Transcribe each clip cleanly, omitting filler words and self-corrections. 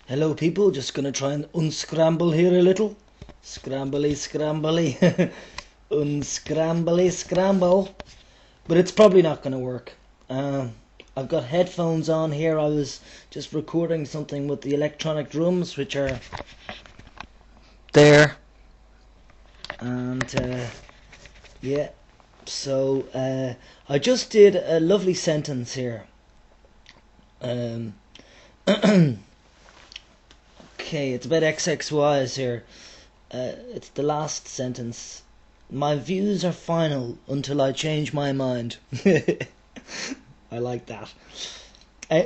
Hello people, just gonna try and unscramble here a little. Scrambly, scrambly. Unscrambly, scramble. But it's probably not gonna work. I've got headphones on here. I was just recording something with the electronic drums, which are there. And yeah, so I just did a lovely sentence here. Okay, it's about XXYs here. It's the last sentence. My views are final until I change my mind. I like that.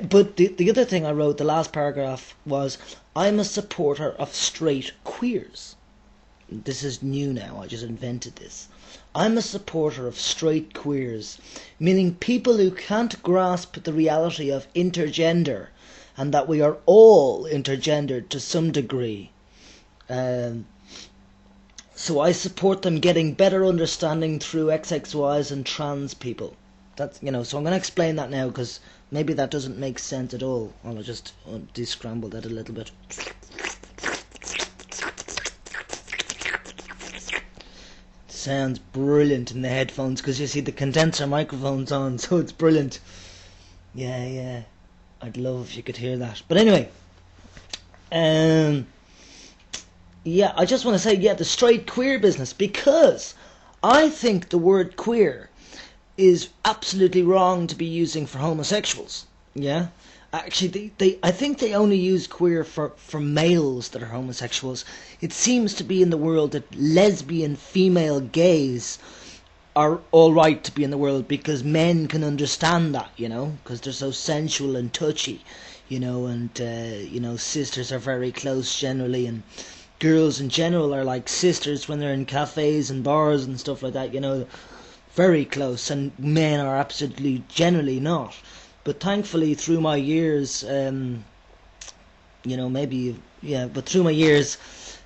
But the other thing I wrote, the last paragraph, was I'm a supporter of straight queers. This is new now, I just invented this. I'm a supporter of straight queers, meaning people who can't grasp the reality of intergender and that we are all intergendered to some degree. So I support them getting better understanding through XXYs and trans people. That's, so I'm going to explain that now because maybe that doesn't make sense at all. I'll just descramble that a little bit. Sounds brilliant in the headphones because you see the condenser microphones on, so it's brilliant. Yeah. I'd love if you could hear that. But anyway, yeah, I just want to say, the straight queer business, because I think the word queer is absolutely wrong to be using for homosexuals. Yeah, actually, I think they only use queer for males that are homosexuals. It seems to be in the world that lesbian female gays are all right to be in the world because men can understand that, because they're so sensual and touchy, and sisters are very close generally, and girls in general are like sisters when they're in cafes and bars and stuff like that, very close, and men are absolutely generally not. But thankfully through my years, but through my years,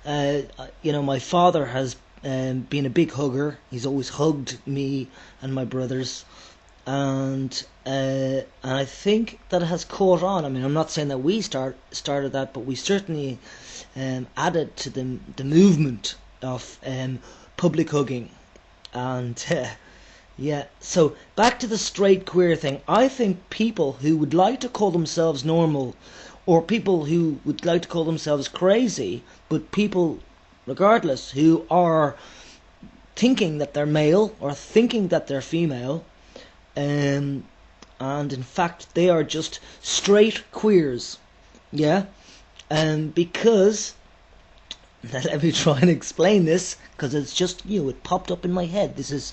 my father has been a big hugger. He's always hugged me and my brothers, and I think that has caught on. I mean, I'm not saying that we started that, but we certainly added to the movement of public hugging. And so back to the straight queer thing. I think people who would like to call themselves normal, or people who would like to call themselves crazy, but people regardless who are thinking that they're male or thinking that they're female, and in fact they are just straight queers. Because let me try and explain this, because it's just new, it popped up in my head. This is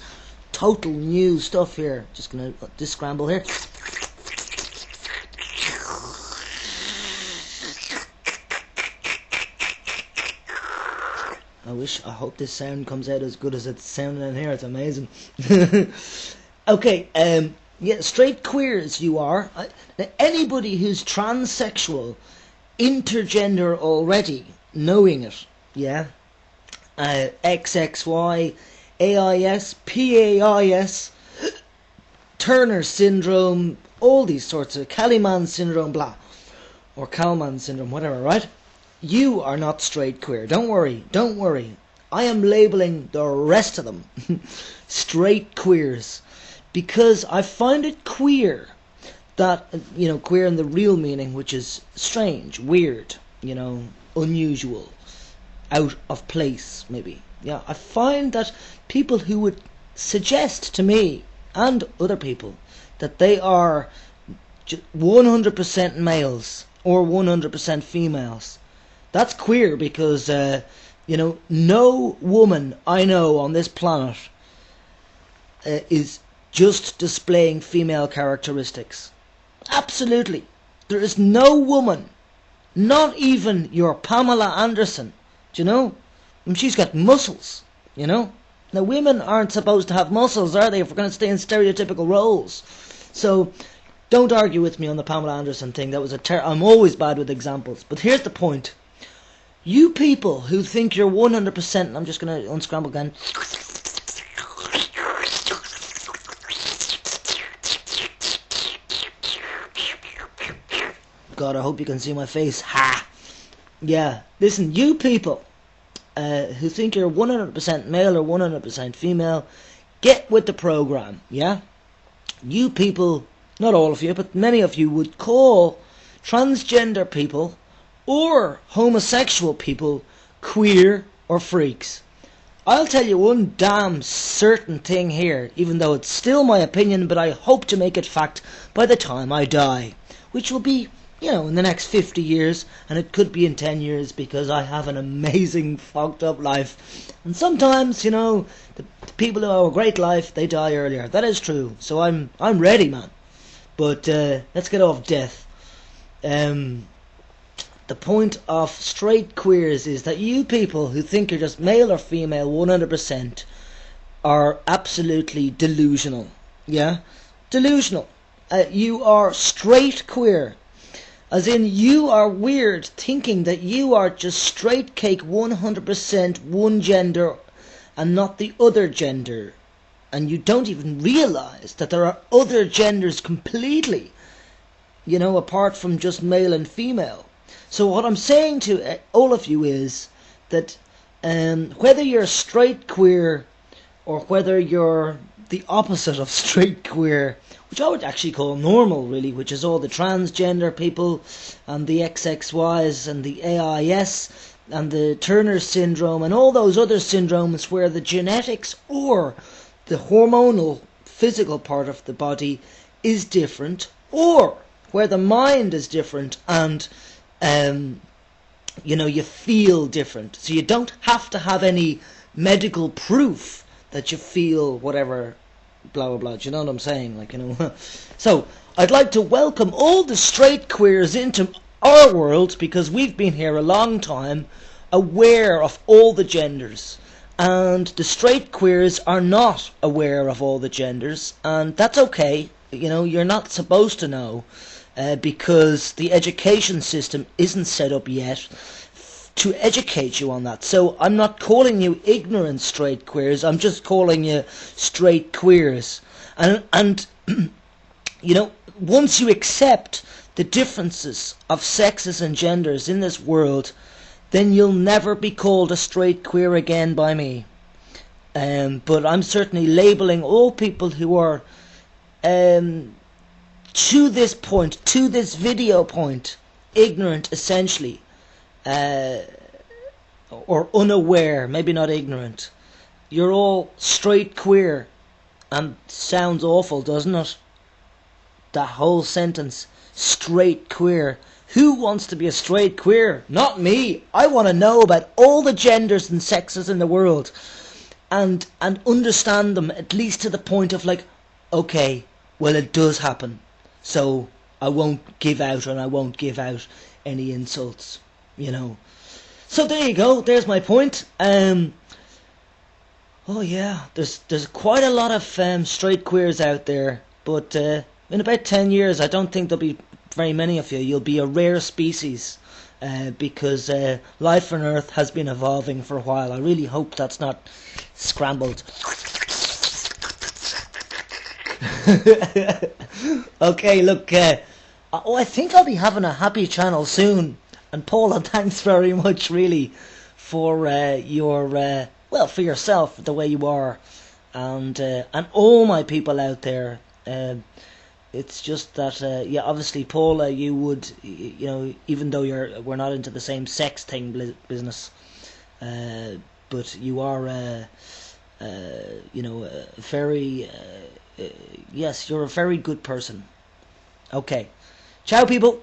total new stuff here. Just gonna descramble here. I hope this sound comes out as good as it's sounding in here. It's amazing. Okay, straight queers you are. Anybody who's transsexual, intergender already, knowing it, XXY, AIS, PAIS, Turner syndrome, all these sorts of Kaliman syndrome, blah, or Kalman syndrome, whatever, right? You are not straight queer. Don't worry. I am labeling the rest of them straight queers because I find it queer that, queer in the real meaning, which is strange, weird, unusual, out of place, maybe. I find that people who would suggest to me and other people that they are 100% males or 100% females, that's queer because, no woman I know on this planet is just displaying female characteristics. Absolutely. There is no woman, not even your Pamela Anderson, and she's got muscles, Now, women aren't supposed to have muscles, are they, if we're going to stay in stereotypical roles? So, don't argue with me on the Pamela Anderson thing. That was I'm always bad with examples. But here's the point. You people who think you're 100%, and I'm just going to unscramble again. God, I hope you can see my face. Ha! Yeah, listen, you people who think you're 100% male or 100% female, get with the program, yeah? You people, not all of you, but many of you would call transgender people or homosexual people queer or freaks. I'll tell you one damn certain thing here, even though it's still my opinion, but I hope to make it fact by the time I die, which will be, in the next 50 years, and it could be in 10 years, because I have an amazing fucked up life. And sometimes, the people who have a great life, they die earlier. That is true. So I'm ready, man. But let's get off death. The point of straight queers is that you people who think you're just male or female 100% are absolutely delusional. Yeah? Delusional. You are straight queer. As in, you are weird thinking that you are just straight cake 100% one gender and not the other gender. And you don't even realise that there are other genders completely, apart from just male and female. So what I'm saying to all of you is that whether you're straight queer or whether you're the opposite of straight queer, which I would actually call normal really, which is all the transgender people and the XXYs and the AIS and the Turner syndrome and all those other syndromes where the genetics or the hormonal physical part of the body is different, or where the mind is different and you feel different. So you don't have to have any medical proof that you feel whatever, blah, blah, blah. Do you know what I'm saying? So I'd like to welcome all the straight queers into our world, because we've been here a long time, aware of all the genders. And the straight queers are not aware of all the genders. And that's okay. You're not supposed to know. Because the education system isn't set up yet to educate you on that. So I'm not calling you ignorant straight queers, I'm just calling you straight queers. And once you accept the differences of sexes and genders in this world, then you'll never be called a straight queer again by me. But I'm certainly labelling all people who are to this point, to this video point, ignorant essentially, or unaware, maybe not ignorant. You're all straight queer, and sounds awful, doesn't it? That whole sentence, straight queer. Who wants to be a straight queer? Not me. I want to know about all the genders and sexes in the world, and understand them, at least to the point of okay, well, it does happen. So I won't give out, and I won't give out any insults, So there you go. There's my point. Oh yeah, there's quite a lot of straight queers out there, but in about 10 years, I don't think there'll be very many of you. You'll be a rare species, because life on Earth has been evolving for a while. I really hope that's not scrambled. Okay, look, I think I'll be having a happy channel soon. And Paula, thanks very much, really, for for yourself, the way you are, and all my people out there. It's just that, obviously, Paula, you would, even though we're not into the same sex thing business, but you are, very. Yes, you're a very good person. Okay. Ciao, people.